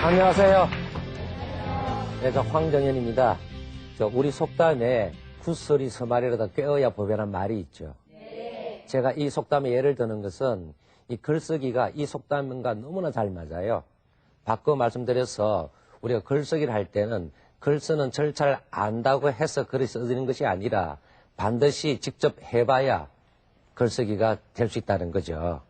안녕하세요. 네, 저 황정현입니다. 우리 속담에 구설이 서말이라도 꿰어야 보배란 말이 있죠. 제가 이 속담에 예를 드는 것은 이 글쓰기가 이 속담과 너무나 잘 맞아요. 바꿔 말씀드려서 우리가 글쓰기를 할 때는 글 쓰는 절차를 안다고 해서 글이 써지는 것이 아니라 반드시 직접 해봐야 글쓰기가 될 수 있다는 거죠.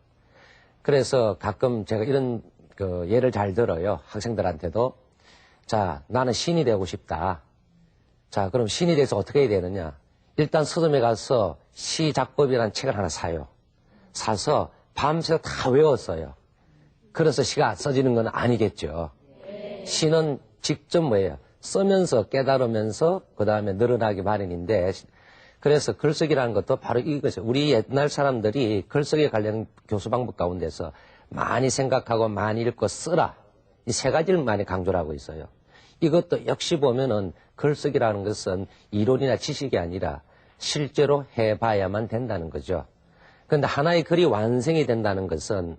그래서 가끔 제가 이런 예를 잘 들어요. 학생들한테도. 자, 나는 신이 되고 싶다. 자, 그럼 신이 돼서 어떻게 해야 되느냐? 일단 서점에 가서 시작법이라는 책을 하나 사요. 사서 밤새 다 외웠어요. 그래서 시가 써지는 건 아니겠죠. 시는 직접 뭐예요? 쓰면서 깨달으면서 그 다음에 늘어나기 마련인데, 그래서 글쓰기라는 것도 바로 이것이에요. 우리 옛날 사람들이 글쓰기에 관련 교수 방법 가운데서 많이 생각하고 많이 읽고 쓰라. 이 세 가지를 많이 강조를 하고 있어요. 이것도 역시 보면은 글쓰기라는 것은 이론이나 지식이 아니라 실제로 해봐야만 된다는 거죠. 그런데 하나의 글이 완성이 된다는 것은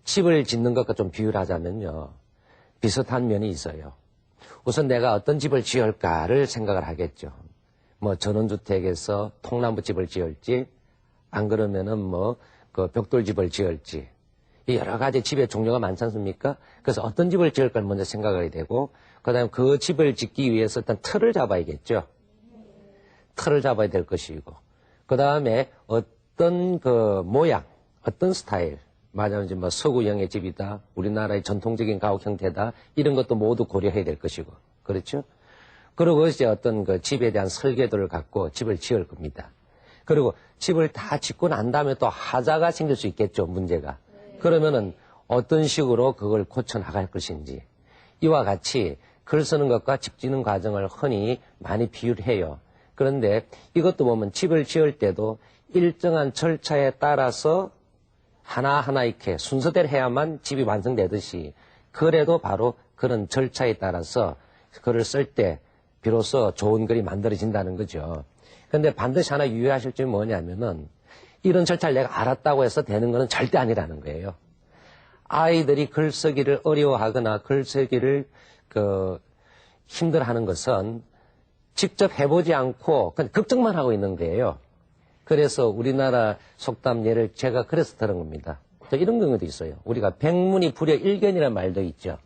집을 짓는 것과 좀 비유를 하자면요. 비슷한 면이 있어요. 우선 내가 어떤 집을 지을까를 생각을 하겠죠. 뭐 전원주택에서 통나무집을 지을지, 안 그러면은 그 벽돌집을 지을지. 여러 가지 집의 종류가 많지 않습니까? 그래서 어떤 집을 지을까 먼저 생각하게 되고, 그 다음에 그 집을 짓기 위해서 일단 틀을 잡아야겠죠. 틀을 잡아야 될 것이고, 그 다음에 어떤 그 모양, 어떤 스타일, 말하자면 이제 뭐 서구형의 집이다, 우리나라의 전통적인 가옥 형태다, 이런 것도 모두 고려해야 될 것이고, 그렇죠? 그리고 이제 어떤 그 집에 대한 설계도를 갖고 집을 지을 겁니다. 그리고 집을 다 짓고 난 다음에 또 하자가 생길 수 있겠죠, 문제가. 그러면은 어떤 식으로 그걸 고쳐나갈 것인지. 이와 같이 글 쓰는 것과 집 짓는 과정을 흔히 많이 비유를 해요. 그런데 이것도 보면 집을 지을 때도 일정한 절차에 따라서 하나하나 이렇게 순서대로 해야만 집이 완성되듯이, 글에도 바로 그런 절차에 따라서 글을 쓸 때 비로소 좋은 글이 만들어진다는 거죠. 그런데 반드시 하나 유의하실 점이 뭐냐면은, 이런 절차를 내가 알았다고 해서 되는 것은 절대 아니라는 거예요. 아이들이 글쓰기를 어려워하거나 글쓰기를 힘들어하는 것은 직접 해보지 않고 그냥 걱정만 하고 있는 거예요. 그래서 우리나라 속담 예를 제가 그래서 들은 겁니다. 이런 경우도 있어요. 우리가 백문이 불여 일견이라는 말도 있죠.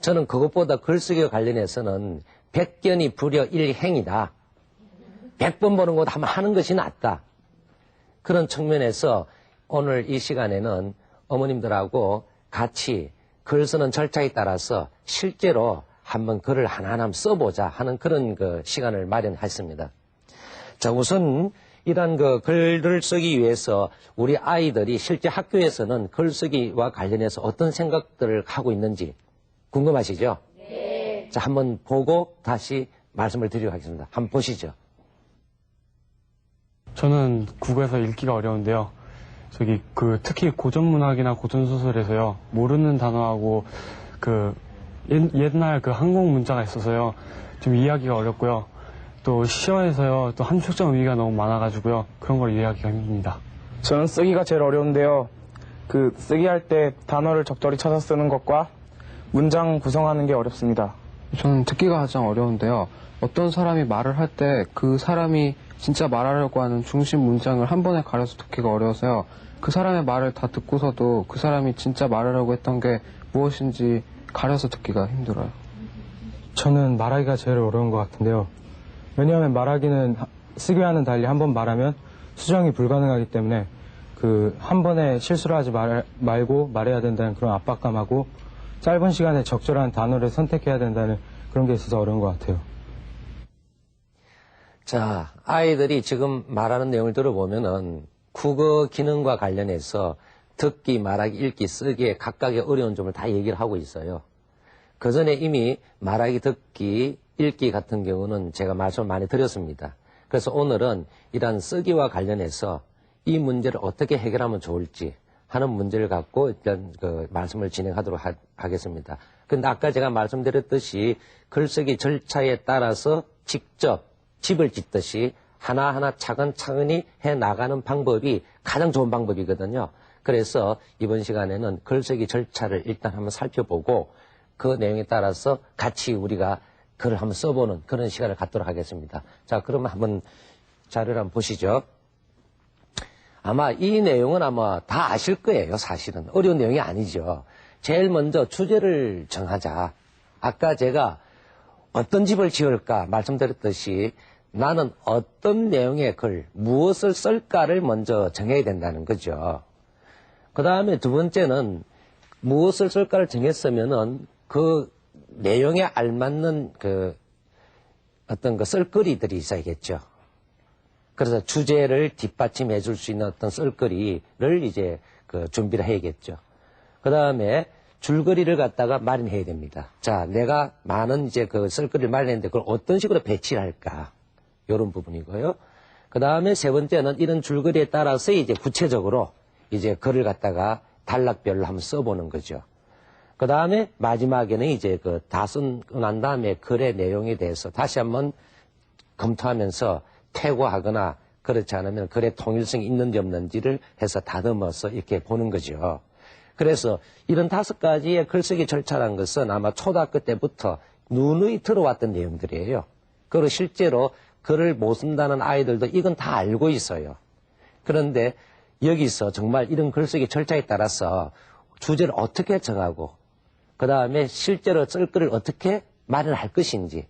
저는 그것보다 글쓰기와 관련해서는 백견이 불여 일행이다. 100번 보는 것보다 한번 하는 것이 낫다. 그런 측면에서 오늘 이 시간에는 어머님들하고 같이 글 쓰는 절차에 따라서 실제로 한번 글을 하나하나 써보자 하는 그런 시간을 마련했습니다. 자, 우선 이런 글을 쓰기 위해서 우리 아이들이 실제 학교에서는 글쓰기와 관련해서 어떤 생각들을 하고 있는지 궁금하시죠? 네. 자, 한번 보고 다시 말씀을 드리도록 하겠습니다. 한번 보시죠. 저는 국어에서 읽기가 어려운데요. 특히 고전문학이나 고전소설에서요, 모르는 단어하고 옛날 항공 문자가 있어서요, 좀 이해하기가 어렵고요. 또 시어에서요, 또 함축적 의미가 너무 많아가지고요, 그런 걸 이해하기가 힘듭니다. 저는 쓰기가 제일 어려운데요. 쓰기 할 때 단어를 적절히 찾아 쓰는 것과 문장 구성하는 게 어렵습니다. 저는 듣기가 가장 어려운데요. 어떤 사람이 말을 할 때 그 사람이 진짜 말하려고 하는 중심 문장을 한 번에 가려서 듣기가 어려워서요. 그 사람의 말을 다 듣고서도 그 사람이 진짜 말하려고 했던 게 무엇인지 가려서 듣기가 힘들어요. 저는 말하기가 제일 어려운 것 같은데요. 왜냐하면 말하기는 쓰기와는 달리 한 번 말하면 수정이 불가능하기 때문에 한 번에 실수를 하지 말고 말해야 된다는 그런 압박감하고 짧은 시간에 적절한 단어를 선택해야 된다는 그런 게 있어서 어려운 것 같아요. 자, 아이들이 지금 말하는 내용을 들어보면은 국어 기능과 관련해서 듣기, 말하기, 읽기, 쓰기에 각각의 어려운 점을 다 얘기를 하고 있어요. 그 전에 이미 말하기, 듣기, 읽기 같은 경우는 제가 말씀을 많이 드렸습니다. 그래서 오늘은 이러한 쓰기와 관련해서 이 문제를 어떻게 해결하면 좋을지 하는 문제를 갖고 일단 말씀을 진행하도록 하겠습니다. 근데 아까 제가 말씀드렸듯이 글쓰기 절차에 따라서 직접 집을 짓듯이 하나하나 차근차근히 해나가는 방법이 가장 좋은 방법이거든요. 그래서 이번 시간에는 글쓰기 절차를 일단 한번 살펴보고 그 내용에 따라서 같이 우리가 글을 한번 써보는 그런 시간을 갖도록 하겠습니다. 자, 그러면 한번 자료를 한번 보시죠. 아마 이 내용은 아마 다 아실 거예요, 사실은. 어려운 내용이 아니죠. 제일 먼저 주제를 정하자. 아까 제가 어떤 집을 지을까 말씀드렸듯이 나는 어떤 내용의 글, 무엇을 쓸까를 먼저 정해야 된다는 거죠. 그 다음에 두 번째는 무엇을 쓸까를 정했으면은 그 내용에 알맞는 그 어떤 그 쓸거리들이 있어야겠죠. 그래서 주제를 뒷받침해 줄 수 있는 어떤 쓸거리를 이제 그 준비를 해야겠죠. 그 다음에 줄거리를 갖다가 마련해야 됩니다. 자, 내가 많은 이제 그 쓸거리를 마련했는데 그걸 어떤 식으로 배치를 할까? 이런 부분이고요. 그 다음에 세 번째는 이런 줄거리에 따라서 이제 구체적으로 이제 글을 갖다가 단락별로 한번 써보는 거죠. 그 다음에 마지막에는 이제 그 다 쓴 난 다음에 글의 내용에 대해서 다시 한번 검토하면서 퇴고하거나 그렇지 않으면 글의 통일성이 있는지 없는지를 해서 다듬어서 이렇게 보는 거죠. 그래서 이런 5가지의 글쓰기 절차라는 것은 아마 초등학교 때부터 누누이 들어왔던 내용들이에요. 그리고 실제로 글을 못 쓴다는 아이들도 이건 다 알고 있어요. 그런데 여기서 정말 이런 글쓰기 절차에 따라서 주제를 어떻게 정하고 그 다음에 실제로 쓸 글을 어떻게 마련할 것인지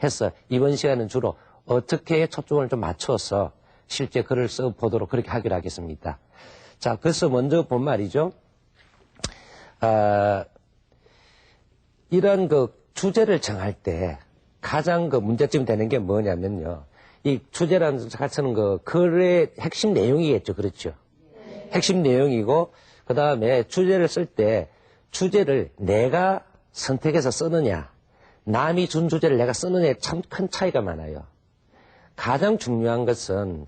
해서 이번 시간은 주로 어떻게 초점을 좀 맞춰서 실제 글을 써보도록 그렇게 하기로 하겠습니다. 자, 그래서 먼저 본 말이죠. 이런 그 주제를 정할 때 가장 그 문제점이 되는 게 뭐냐면요. 이 주제라는 자체는 그 글의 핵심 내용이겠죠. 그렇죠. 핵심 내용이고, 그 다음에 주제를 쓸 때 주제를 내가 선택해서 쓰느냐, 남이 준 주제를 내가 쓰느냐에 참 큰 차이가 많아요. 가장 중요한 것은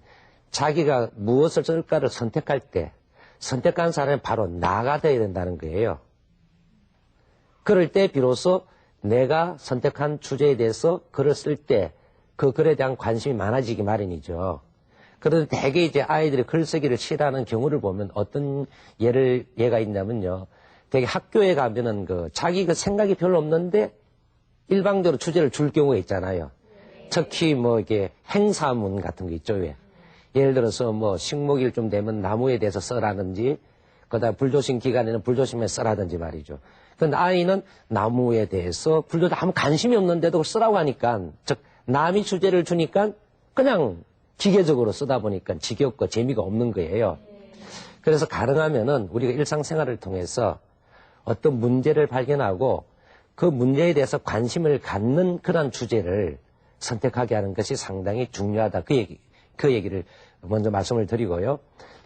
자기가 무엇을 쓸까를 선택할 때 선택한 사람이 바로 나가 되어야 된다는 거예요. 그럴 때 비로소 내가 선택한 주제에 대해서 글을 쓸 때 그 글에 대한 관심이 많아지기 마련이죠. 그런데 대개 이제 아이들이 글쓰기를 싫어하는 경우를 보면 어떤 예가 있냐면요. 되게 학교에 가면은 자기 그 생각이 별로 없는데 일방적으로 주제를 줄 경우가 있잖아요. 특히 뭐 이게 행사문 같은 거 있죠. 왜? 예를 들어서 뭐 식목일 좀 되면 나무에 대해서 써라든지 그다음 불조심 기간에는 불조심에 써라든지 말이죠. 근데 아이는 나무에 대해서 불조심 아무 관심이 없는데도 그걸 쓰라고 하니까 즉 남이 주제를 주니까 그냥 기계적으로 쓰다 보니까 지겹고 재미가 없는 거예요. 그래서 가능하면은 우리가 일상생활을 통해서 어떤 문제를 발견하고 그 문제에 대해서 관심을 갖는 그런 주제를 선택하게 하는 것이 상당히 중요하다. 그 얘기를 먼저 말씀을 드리고요.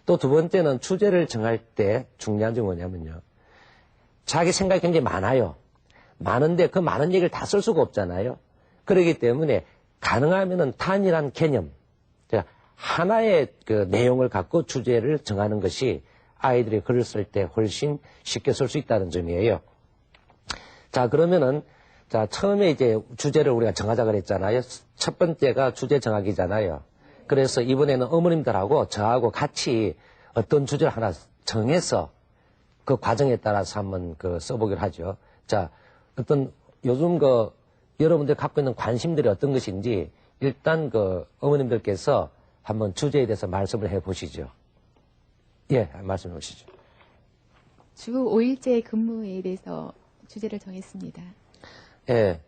또 두 번째는 주제를 정할 때 중요한 점이 뭐냐면요. 자기 생각이 굉장히 많아요. 많은데 그 많은 얘기를 다 쓸 수가 없잖아요. 그렇기 때문에 가능하면은 단일한 개념, 하나의 그 내용을 갖고 주제를 정하는 것이 아이들이 글을 쓸 때 훨씬 쉽게 쓸 수 있다는 점이에요. 자, 그러면은, 자, 처음에 이제 주제를 우리가 정하자 그랬잖아요. 첫 번째가 주제 정하기잖아요. 그래서 이번에는 어머님들하고 저하고 같이 어떤 주제를 하나 정해서 그 과정에 따라서 한번 써보기로 하죠. 자, 요즘 여러분들 갖고 있는 관심들이 어떤 것인지 일단 어머님들께서 한번 주제에 대해서 말씀을 해 보시죠. 예, 말씀해 보시죠. 주 5일제 근무에 대해서 주제를 정했습니다. 예.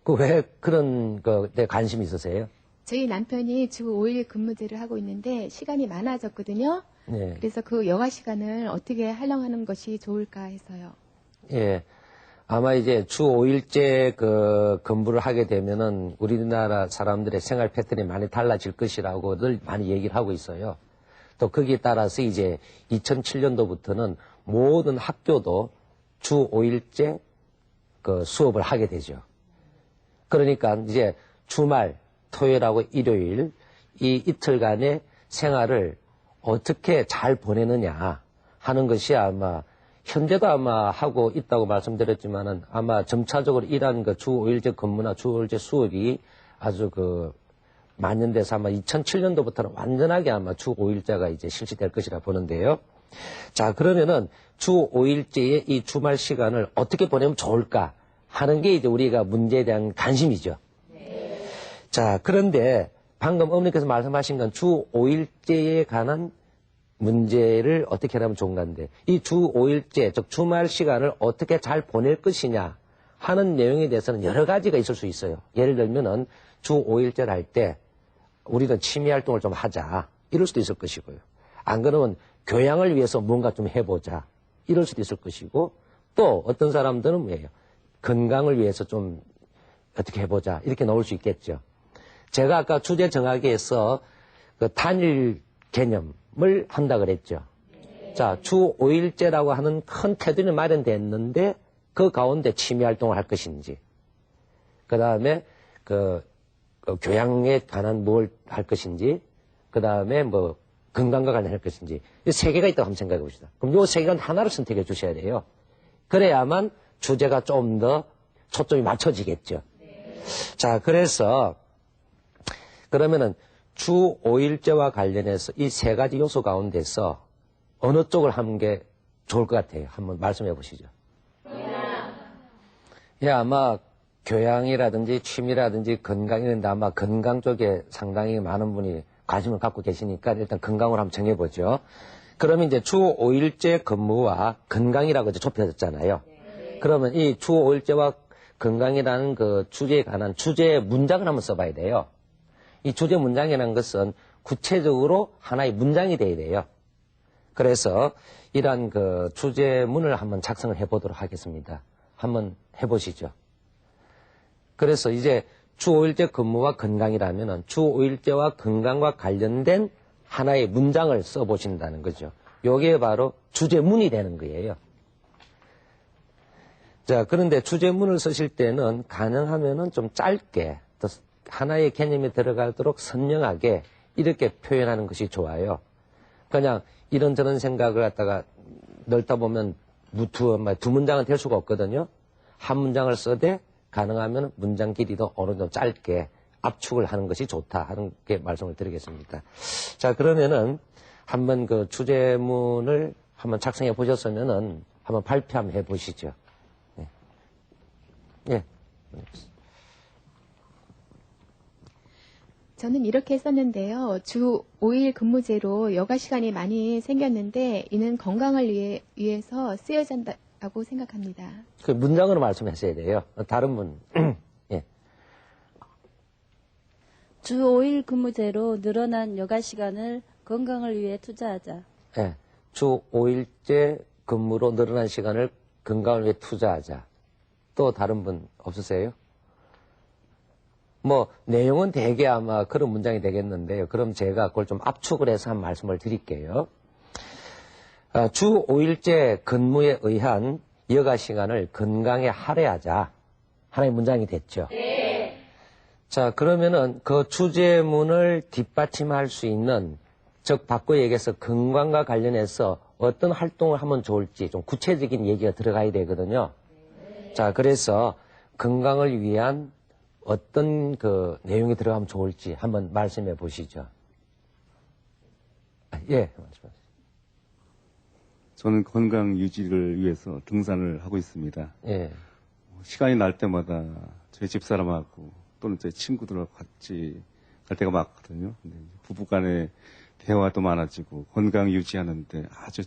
왜 그런 데 관심이 있으세요? 저희 남편이 주 5일 근무제를 하고 있는데 시간이 많아졌거든요. 예. 그래서 그 여가 시간을 어떻게 활용하는 것이 좋을까 해서요. 예. 아마 이제 주 5일제 근무를 하게 되면은 우리나라 사람들의 생활 패턴이 많이 달라질 것이라고 늘 많이 얘기를 하고 있어요. 또 거기에 따라서 이제 2007년도부터는 모든 학교도 주 5일제 수업을 하게 되죠. 그러니까 이제 주말, 토요일하고 일요일 이 이틀간의 생활을 어떻게 잘 보내느냐 하는 것이 아마 현재도 아마 하고 있다고 말씀드렸지만은 아마 점차적으로 이러한 주 5일제 근무나 주 5일제 수업이 아주 만연돼서 아마 2007년도부터는 완전하게 아마 주 5일제가 이제 실시될 것이라 보는데요. 자, 그러면은 주 5일제의 이 주말 시간을 어떻게 보내면 좋을까 하는 게 이제 우리가 문제에 대한 관심이죠. 자, 그런데 방금 어머니께서 말씀하신 건 주 5일제에 관한 문제를 어떻게 하면 좋은가인데, 이 주 5일제, 즉 주말 시간을 어떻게 잘 보낼 것이냐 하는 내용에 대해서는 여러 가지가 있을 수 있어요. 예를 들면은 주 5일제를 할 때 우리는 취미 활동을 좀 하자, 이럴 수도 있을 것이고요. 안 그러면 교양을 위해서 뭔가 좀 해보자, 이럴 수도 있을 것이고, 또 어떤 사람들은 뭐예요? 건강을 위해서 좀 어떻게 해보자, 이렇게 나올 수 있겠죠. 제가 아까 주제 정하기에서 그 단일 개념을 한다 그랬죠. 자, 주 5일제라고 하는 큰 테두리 마련됐는데 그 가운데 취미 활동을 할 것인지, 그 다음에 그 교양에 관한 뭘 할 것인지, 그 다음에 뭐 건강과 관련할 것인지, 이 세 개가 있다고 한번 생각해 봅시다. 그럼 요 세 개는 하나를 선택해 주셔야 돼요. 그래야만 주제가 좀 더 초점이 맞춰지겠죠. 자, 그래서 그러면은 주 5일제와 관련해서 이 세 가지 요소 가운데서 어느 쪽을 하는 게 좋을 것 같아요? 한번 말씀해 보시죠. 예, 아마 교양이라든지 취미라든지 건강이는데 아마 건강 쪽에 상당히 많은 분이 관심을 갖고 계시니까 일단 건강으로 한번 정해보죠. 그러면 이제 주 5일제 근무와 건강이라고 이제 좁혀졌잖아요. 그러면 이 주 5일제와 건강이라는 그 주제에 관한 주제 문장을 한번 써봐야 돼요. 이 주제 문장이라는 것은 구체적으로 하나의 문장이 돼야 돼요. 그래서 이러한 그 주제문을 한번 작성을 해보도록 하겠습니다. 한번 해보시죠. 그래서 이제 주 5일제 근무와 건강이라면은 주 5일제와 건강과 관련된 하나의 문장을 써보신다는 거죠. 요게 바로 주제문이 되는 거예요. 자, 그런데 주제문을 쓰실 때는 가능하면은 좀 짧게, 또 하나의 개념이 들어가도록 선명하게 이렇게 표현하는 것이 좋아요. 그냥 이런저런 생각을 갖다가 넣다 보면 두 문장은 될 수가 없거든요. 한 문장을 써되 가능하면 문장 길이도 어느 정도 짧게 압축을 하는 것이 좋다 하는 게 말씀을 드리겠습니다. 자, 그러면은 한번 그 주제문을 한번 작성해 보셨으면은 한번 발표 한번 해 보시죠. 예. 예. 저는 이렇게 썼는데요. 주 5일 근무제로 여가 시간이 많이 생겼는데 이는 건강을 위해서 쓰여진다고 생각합니다. 그 문장으로 말씀하셔야 돼요. 다른 분. 예. 주 5일 근무제로 늘어난 여가 시간을 건강을 위해 투자하자. 예. 주 5일제 근무로 늘어난 시간을 건강을 위해 투자하자. 또 다른 분 없으세요? 뭐 내용은 대개 아마 그런 문장이 되겠는데요. 그럼 제가 그걸 좀 압축을 해서 한 말씀을 드릴게요. 주 5일제 근무에 의한 여가 시간을 건강에 할애하자. 하나의 문장이 됐죠. 네. 자, 그러면은 그 주제문을 뒷받침할 수 있는, 즉 바꿔 얘기해서 건강과 관련해서 어떤 활동을 하면 좋을지 좀 구체적인 얘기가 들어가야 되거든요. 네. 자, 그래서 건강을 위한 어떤 그 내용이 들어가면 좋을지 한번 말씀해 보시죠. 예, 말씀하세요. 저는 건강 유지를 위해서 등산을 하고 있습니다. 예. 시간이 날 때마다 저희 집사람하고 또는 제 친구들하고 같이 갈 때가 많거든요. 근데 부부간의 대화도 많아지고 건강 유지하는데 아주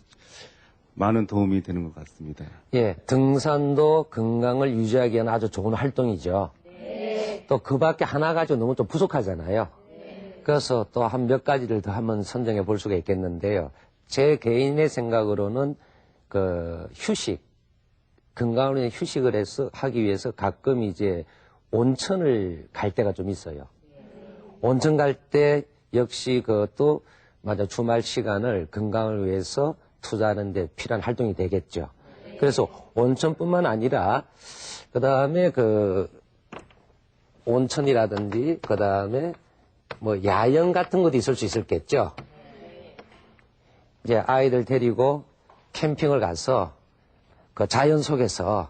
많은 도움이 되는 것 같습니다. 예, 등산도 건강을 유지하기 위한 아주 좋은 활동이죠. 또 그 밖에 하나 가지고 너무 좀 부족하잖아요. 그래서 또 한 몇 가지를 더 한번 선정해 볼 수가 있겠는데요. 제 개인의 생각으로는 그 휴식, 건강을 위해 휴식을 하기 위해서 가끔 이제 온천을 갈 때가 좀 있어요. 온천 갈 때 역시 그것도 맞아 주말 시간을 건강을 위해서 투자하는 데 필요한 활동이 되겠죠. 그래서 온천뿐만 아니라 그 다음에 그 온천이라든지 그 다음에 뭐 야영 같은 것도 있을 수 있었겠죠. 이제 아이들 데리고 캠핑을 가서 그 자연 속에서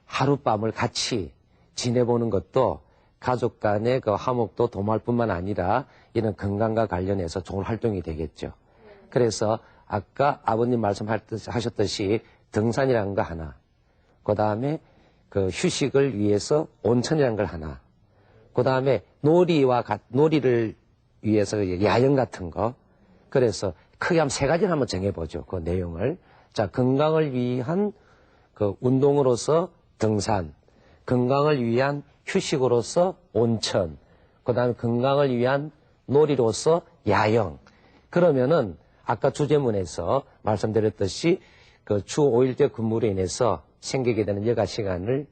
하룻밤을 같이 지내보는 것도 가족 간의 그 화목도 도모할 뿐만 아니라 이런 건강과 관련해서 좋은 활동이 되겠죠. 그래서 아까 아버님 말씀하셨듯이 등산이라는 거 하나, 그 다음에 그 휴식을 위해서 온천이라는 걸 하나. 그 다음에 놀이를 위해서 야영 같은 거. 그래서 크게 한 3가지를 한번 정해보죠. 그 내용을. 자, 건강을 위한 그 운동으로서 등산, 건강을 위한 휴식으로서 온천, 그 다음에 건강을 위한 놀이로서 야영. 그러면은 아까 주제문에서 말씀드렸듯이 그 주 5일제 근무로 인해서 생기게 되는 여가 시간을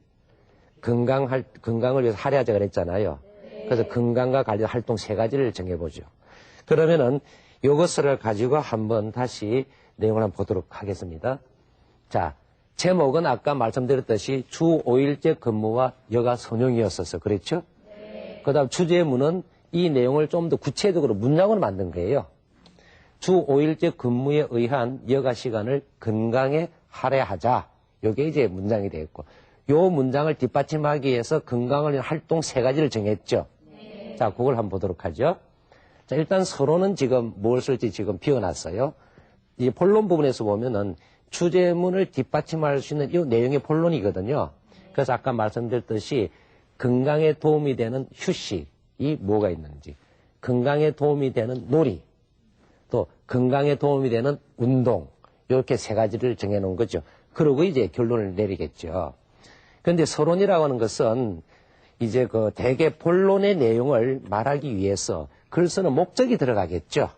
건강을 위해서 할애하자 그랬잖아요. 그래서 건강과 관련 활동 3가지를 정해보죠. 그러면은 이것을 가지고 한번 다시 내용을 한번 보도록 하겠습니다. 자, 제목은 아까 말씀드렸듯이 주 5일제 근무와 여가 선용이었어서 그렇죠? 그 다음 주제문은 이 내용을 좀 더 구체적으로 문장으로 만든 거예요. 주 5일제 근무에 의한 여가 시간을 건강에 할애하자. 이게 이제 문장이 되겠고, 요 문장을 뒷받침하기 위해서 건강을 위한 활동 3가지를 정했죠. 자, 그걸 한번 보도록 하죠. 자, 일단 서론은 지금 뭘 쓸지 지금 비워놨어요. 이 본론 부분에서 보면은 주제문을 뒷받침할 수 있는 이 내용의 본론이거든요. 그래서 아까 말씀드렸듯이 건강에 도움이 되는 휴식이 뭐가 있는지, 건강에 도움이 되는 놀이, 또 건강에 도움이 되는 운동, 이렇게 3가지를 정해놓은 거죠. 그러고 이제 결론을 내리겠죠. 그런데 서론이라고 하는 것은 이제 그 대개 본론의 내용을 말하기 위해서 글 쓰는 목적이 들어가겠죠.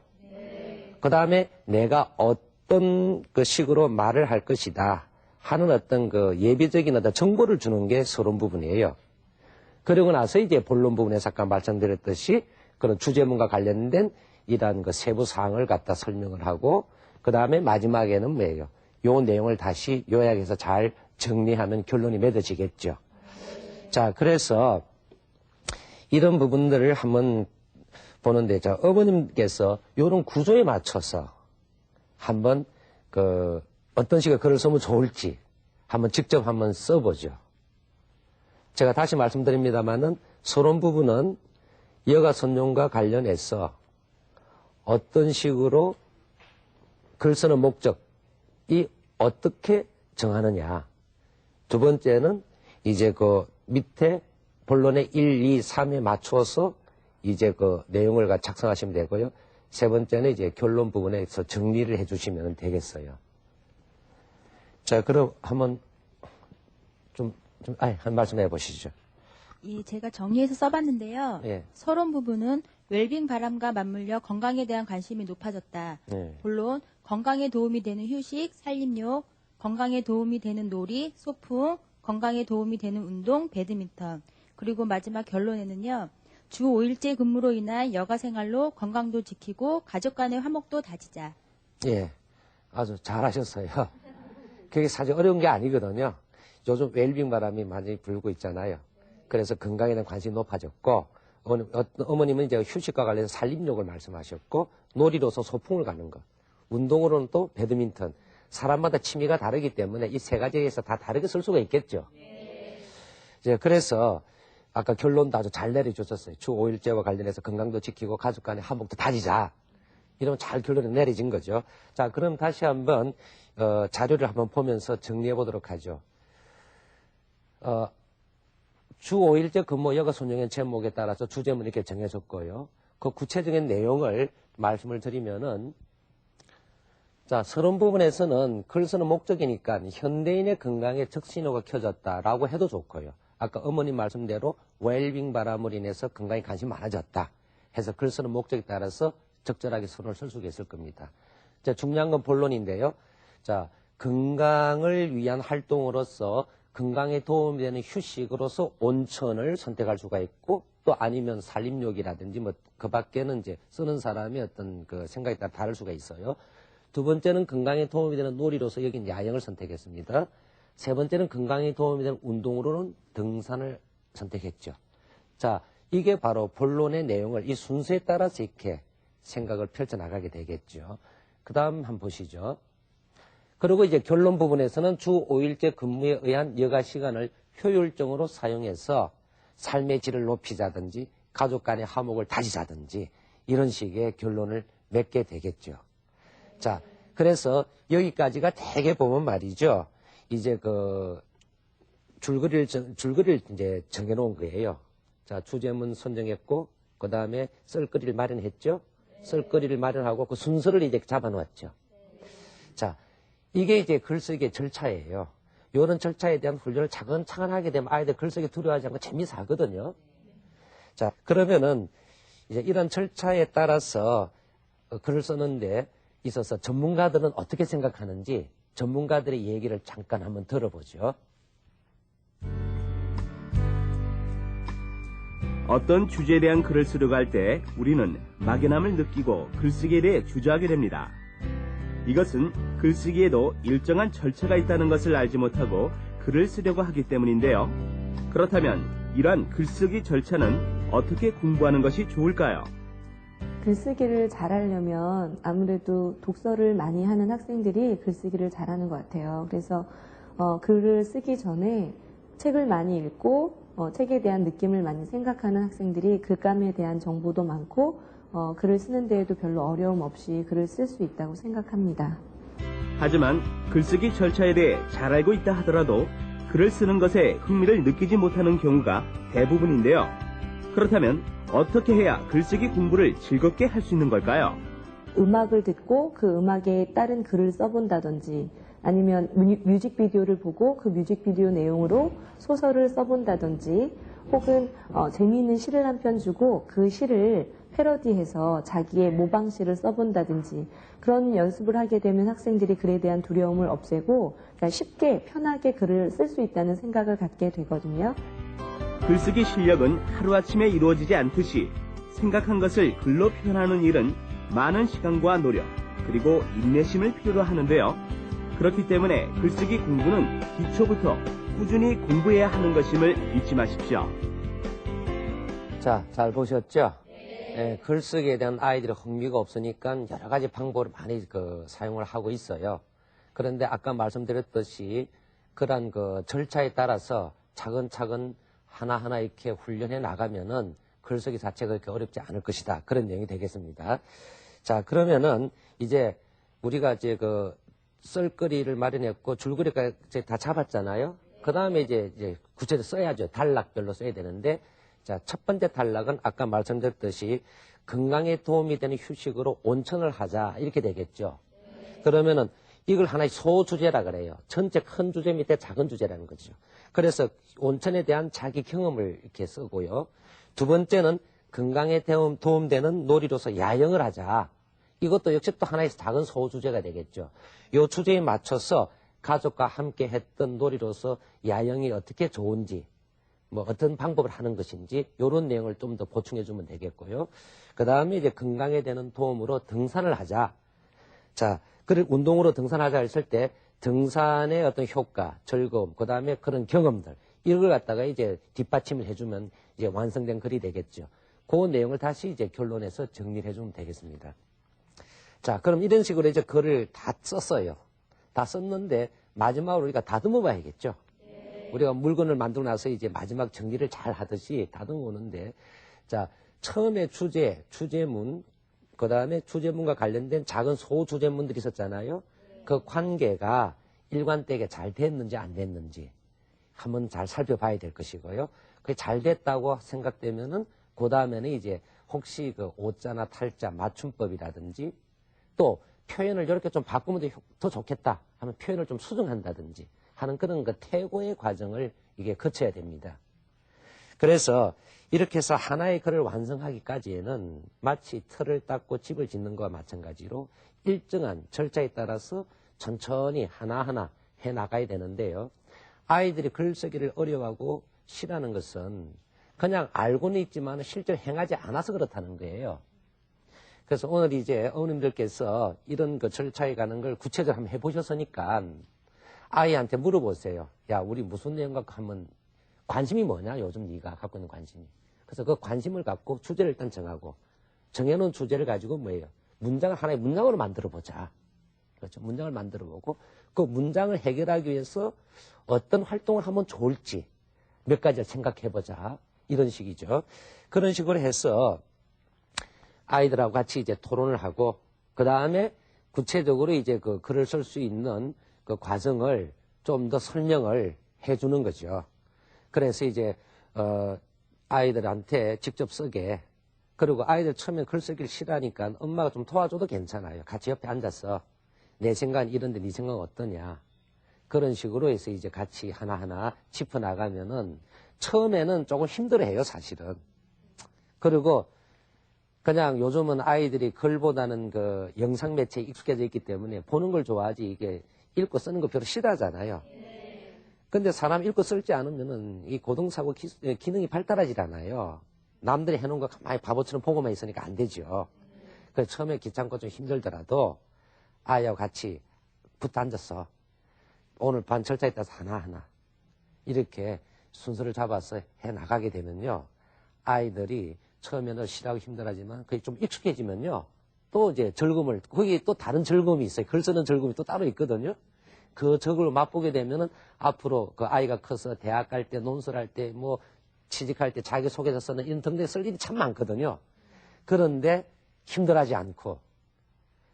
그 다음에 내가 어떤 그 식으로 말을 할 것이다 하는 어떤 그 예비적인 어떤 정보를 주는 게 서론 부분이에요. 그러고 나서 이제 본론 부분에서 아까 말씀드렸듯이 그런 주제문과 관련된 이러한 그 세부 사항을 갖다 설명을 하고, 그 다음에 마지막에는 뭐예요? 요 내용을 다시 요약해서 잘 정리하면 결론이 맺어지겠죠. 자, 그래서 이런 부분들을 한번 보는데, 자, 어머님께서 요런 구조에 맞춰서 한번 그 어떤 식의 글을 쓰면 좋을지 한번 직접 한번 써보죠. 제가 다시 말씀드립니다만은 서론 부분은 여가 선용과 관련해서 어떤 식으로 글 쓰는 목적이 어떻게 정하느냐. 두 번째는 이제 그 밑에 본론의 1, 2, 3에 맞춰서 이제 그 내용을 작성하시면 되고요. 세 번째는 이제 결론 부분에서 정리를 해주시면 되겠어요. 자, 그럼 한번 한 말씀 해보시죠. 제가 정리해서 써봤는데요. 예. 서론 부분은 웰빙 바람과 맞물려 건강에 대한 관심이 높아졌다. 예. 본론, 건강에 도움이 되는 휴식, 살림욕, 건강에 도움이 되는 놀이, 소풍, 건강에 도움이 되는 운동, 배드민턴. 그리고 마지막 결론에는요. 주 5일제 근무로 인한 여가 생활로 건강도 지키고 가족 간의 화목도 다지자. 예, 아주 잘하셨어요. 그게 사실 어려운 게 아니거든요. 요즘 웰빙 바람이 많이 불고 있잖아요. 그래서 건강에 대한 관심이 높아졌고, 어머님은 이제 휴식과 관련해서 살림욕을 말씀하셨고, 놀이로서 소풍을 가는 것, 운동으로는 또 배드민턴. 사람마다 취미가 다르기 때문에 이 3가지에서 다 다르게 쓸 수가 있겠죠. 이제 그래서 아까 결론도 아주 잘 내려주셨어요. 주 5일제와 관련해서 건강도 지키고 가족 간의 화목도 다지자. 이러면 잘 결론이 내려진 거죠. 자, 그럼 다시 한번 자료를 한번 보면서 정리해 보도록 하죠. 주 5일제 근무 여가 선용의 제목에 따라서 주제문이 이렇게 정해졌고요. 그 구체적인 내용을 말씀을 드리면은, 자, 서론 부분에서는 글 쓰는 목적이니까 현대인의 건강에 적신호가 켜졌다라고 해도 좋고요. 아까 어머님 말씀대로 웰빙 바람으로 인해서 건강에 관심이 많아졌다 해서 글 쓰는 목적에 따라서 적절하게 서론을 쓸 수가 있을 겁니다. 자, 중요한 건 본론인데요. 자, 건강을 위한 활동으로서 건강에 도움이 되는 휴식으로서 온천을 선택할 수가 있고, 또 아니면 살림욕이라든지 뭐 그 밖에는 이제 쓰는 사람의 어떤 그 생각에 따라 다를 수가 있어요. 두 번째는 건강에 도움이 되는 놀이로서 여긴 야영을 선택했습니다. 세 번째는 건강에 도움이 되는 운동으로는 등산을 선택했죠. 자, 이게 바로 본론의 내용을 이 순서에 따라서 이렇게 생각을 펼쳐나가게 되겠죠. 그 다음 한번 보시죠. 그리고 이제 결론 부분에서는 주 5일제 근무에 의한 여가 시간을 효율적으으로 사용해서 삶의 질을 높이자든지 가족 간의 화목을 다지자든지 이런 식의 결론을 맺게 되겠죠. 자, 그래서 여기까지가 되게 보면 말이죠. 이제 그 줄거리를 이제 정해놓은 거예요. 자, 주제문 선정했고, 그 다음에 썰거리를 마련했죠. 썰거리를 마련하고 그 순서를 이제 잡아놓았죠. 자, 이게 이제 글쓰기의 절차예요. 이런 절차에 대한 훈련을 차근차근 하게 되면 아이들 글쓰기 두려워하지 않고 재미있어 하거든요. 자, 그러면은 이제 이런 절차에 따라서 글을 쓰는데 있어서 전문가들은 어떻게 생각하는지 전문가들의 얘기를 잠깐 한번 들어보죠. 어떤 주제에 대한 글을 쓰려고 할 때 우리는 막연함을 느끼고 글쓰기에 대해 주저하게 됩니다. 이것은 글쓰기에도 일정한 절차가 있다는 것을 알지 못하고 글을 쓰려고 하기 때문인데요. 그렇다면 이러한 글쓰기 절차는 어떻게 공부하는 것이 좋을까요? 글쓰기를 잘하려면 아무래도 독서를 많이 하는 학생들이 글쓰기를 잘하는 것 같아요. 그래서 글을 쓰기 전에 책을 많이 읽고 책에 대한 느낌을 많이 생각하는 학생들이 글감에 대한 정보도 많고 글을 쓰는 데에도 별로 어려움 없이 글을 쓸 수 있다고 생각합니다. 하지만 글쓰기 절차에 대해 잘 알고 있다 하더라도 글을 쓰는 것에 흥미를 느끼지 못하는 경우가 대부분인데요. 그렇다면 어떻게 해야 글쓰기 공부를 즐겁게 할 수 있는 걸까요? 음악을 듣고 그 음악에 따른 글을 써본다든지 아니면 뮤직비디오를 보고 그 뮤직비디오 내용으로 소설을 써본다든지 혹은 재미있는 시를 한 편 주고 그 시를 패러디해서 자기의 모방시를 써본다든지 그런 연습을 하게 되면 학생들이 글에 대한 두려움을 없애고 그러니까 쉽게 편하게 글을 쓸 수 있다는 생각을 갖게 되거든요. 글쓰기 실력은 하루아침에 이루어지지 않듯이 생각한 것을 글로 표현하는 일은 많은 시간과 노력 그리고 인내심을 필요로 하는데요. 그렇기 때문에 글쓰기 공부는 기초부터 꾸준히 공부해야 하는 것임을 잊지 마십시오. 자, 잘 보셨죠? 네, 글쓰기에 대한 아이들의 흥미가 없으니까 여러 가지 방법을 많이 사용을 하고 있어요. 그런데 아까 말씀드렸듯이 그런 절차에 따라서 차근차근 하나하나 이렇게 훈련해 나가면은 글쓰기 자체가 그렇게 어렵지 않을 것이다. 그런 내용이 되겠습니다. 자, 그러면은 이제 우리가 이제 썰거리를 마련했고 줄거리까지 이제 다 잡았잖아요. 그 다음에 이제 구체적으로 써야죠. 단락별로 써야 되는데, 자, 첫 번째 단락은 아까 말씀드렸듯이 건강에 도움이 되는 휴식으로 온천을 하자 이렇게 되겠죠. 그러면은 이걸 하나의 소주제라 그래요. 전체 큰 주제 밑에 작은 주제라는 거죠. 그래서 온천에 대한 자기 경험을 이렇게 쓰고요. 두 번째는 건강에 도움되는 놀이로서 야영을 하자. 이것도 역시 또 하나의 작은 소주제가 되겠죠. 이 주제에 맞춰서 가족과 함께 했던 놀이로서 야영이 어떻게 좋은지, 뭐 어떤 방법을 하는 것인지 이런 내용을 좀 더 보충해 주면 되겠고요. 그 다음에 이제 건강에 되는 도움으로 등산을 하자. 자, 운동으로 등산하자 했을 때 등산의 어떤 효과, 즐거움, 그 다음에 그런 경험들 이걸 갖다가 이제 뒷받침을 해주면 이제 완성된 글이 되겠죠. 그 내용을 다시 이제 결론에서 정리를 해주면 되겠습니다. 자, 그럼 이런 식으로 이제 글을 다 썼어요. 다 썼는데 마지막으로 우리가 다듬어 봐야겠죠. 우리가 물건을 만들고 나서 이제 마지막 정리를 잘 하듯이 다듬어 오는데, 자, 처음에 주제문, 그 다음에 주제문과 관련된 작은 소주제문들이 있었잖아요. 그 관계가 일관되게 잘 됐는지 안 됐는지 한번 잘 살펴봐야 될 것이고요. 그게 잘 됐다고 생각되면은 그 다음에는 이제 혹시 오자나 탈자 맞춤법이라든지 또 표현을 이렇게 좀 바꾸면 더 좋겠다 하면 표현을 좀 수정한다든지 하는 그런 태고의 과정을 이게 거쳐야 됩니다. 그래서 이렇게 해서 하나의 글을 완성하기까지에는 마치 틀을 닦고 집을 짓는 것과 마찬가지로 일정한 절차에 따라서 천천히 하나하나 해나가야 되는데요. 아이들이 글쓰기를 어려워하고 싫어하는 것은 그냥 알고는 있지만 실제로 행하지 않아서 그렇다는 거예요. 그래서 오늘 이제 어머님들께서 이런 절차에 가는 걸 구체적으로 한번 해보셨으니까 아이한테 물어보세요. 야, 우리 무슨 내용 갖고 하면 관심이 뭐냐? 요즘 네가 갖고 있는 관심이. 그래서 그 관심을 갖고 주제를 일단 정하고 정해놓은 주제를 가지고 뭐예요? 하나의 문장으로 만들어보자. 그렇죠. 문장을 만들어보고 그 문장을 해결하기 위해서 어떤 활동을 하면 좋을지 몇 가지를 생각해보자. 이런 식이죠. 그런 식으로 해서 아이들하고 같이 이제 토론을 하고 그 다음에 구체적으로 이제 글을 쓸 수 있는 그 과정을 좀 더 설명을 해주는 거죠. 그래서 이제 아이들한테 직접 쓰게. 그리고 아이들 처음에 글쓰기를 싫어하니까 엄마가 좀 도와줘도 괜찮아요. 같이 옆에 앉아서 내 생각은 이런데 네 생각은 어떠냐. 그런 식으로 해서 이제 같이 하나하나 짚어나가면은 처음에는 조금 힘들어해요, 사실은. 그리고 그냥 요즘은 아이들이 글보다는 그 영상 매체에 익숙해져 있기 때문에 보는 걸 좋아하지 이게 읽고 쓰는 거 별로 싫어하잖아요. 근데 사람 읽고 쓸 줄 않으면은 이 고등사고 기능이 발달하지 않아요. 남들이 해놓은 거 가만히 바보처럼 보고만 있으니까 안 되죠. 그래서 처음에 귀찮고 좀 힘들더라도 아이하고 같이 붙어 앉았어. 오늘 반 절차에 따라서 하나하나 이렇게 순서를 잡아서 해 나가게 되면요. 아이들이 처음에는 싫어하고 힘들하지만 그게 좀 익숙해지면요. 또 이제 즐거움을, 거기 또 다른 즐거움이 있어요. 글 쓰는 즐거움이 또 따로 있거든요. 그 저걸 맛보게 되면은 앞으로 그 아이가 커서 대학 갈 때, 논술할 때, 뭐 취직할 때 자기소개서 쓰는 이런 등등 쓸 일이 참 많거든요. 그런데 힘들어하지 않고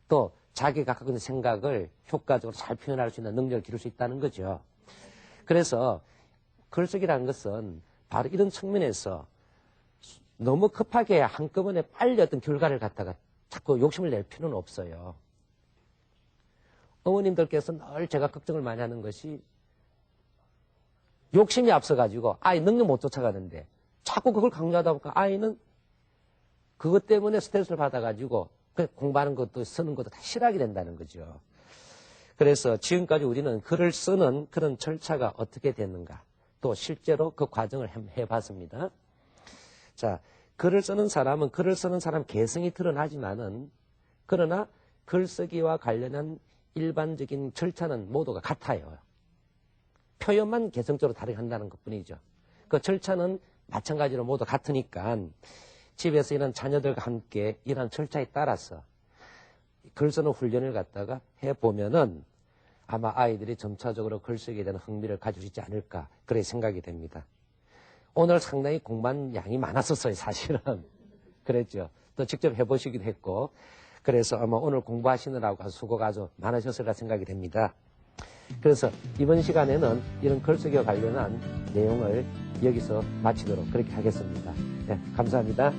또 자기가 갖고 있는 생각을 효과적으로 잘 표현할 수 있는 능력을 기를 수 있다는 거죠. 그래서 글쓰기라는 것은 바로 이런 측면에서 너무 급하게 한꺼번에 빨리 어떤 결과를 갖다가 자꾸 욕심을 낼 필요는 없어요. 어머님들께서 늘 제가 걱정을 많이 하는 것이 욕심이 앞서가지고 아이 능력 못 쫓아가는데 자꾸 그걸 강조하다 보니까 아이는 그것 때문에 스트레스를 받아가지고 공부하는 것도 쓰는 것도 다 싫어하게 된다는 거죠. 그래서 지금까지 우리는 글을 쓰는 그런 절차가 어떻게 됐는가 또 실제로 그 과정을 해봤습니다. 자, 글을 쓰는 사람은 글을 쓰는 사람 개성이 드러나지만은 그러나 글쓰기와 관련한 일반적인 절차는 모두가 같아요. 표현만 개성적으로 다르게 한다는 것뿐이죠. 그 절차는 마찬가지로 모두 같으니까 집에서 이런 자녀들과 함께 이런 절차에 따라서 글 쓰는 훈련을 갖다가 해보면은 아마 아이들이 점차적으로 글쓰기에 대한 흥미를 가질 수 있지 않을까 그렇게 생각이 됩니다. 오늘 상당히 공부한 양이 많았었어요, 사실은. 그랬죠. 또 직접 해보시기도 했고 그래서 아마 오늘 공부하시느라고 수고가 아주 많으셨을까 생각이 됩니다. 그래서 이번 시간에는 이런 글쓰기와 관련한 내용을 여기서 마치도록 그렇게 하겠습니다. 네, 감사합니다.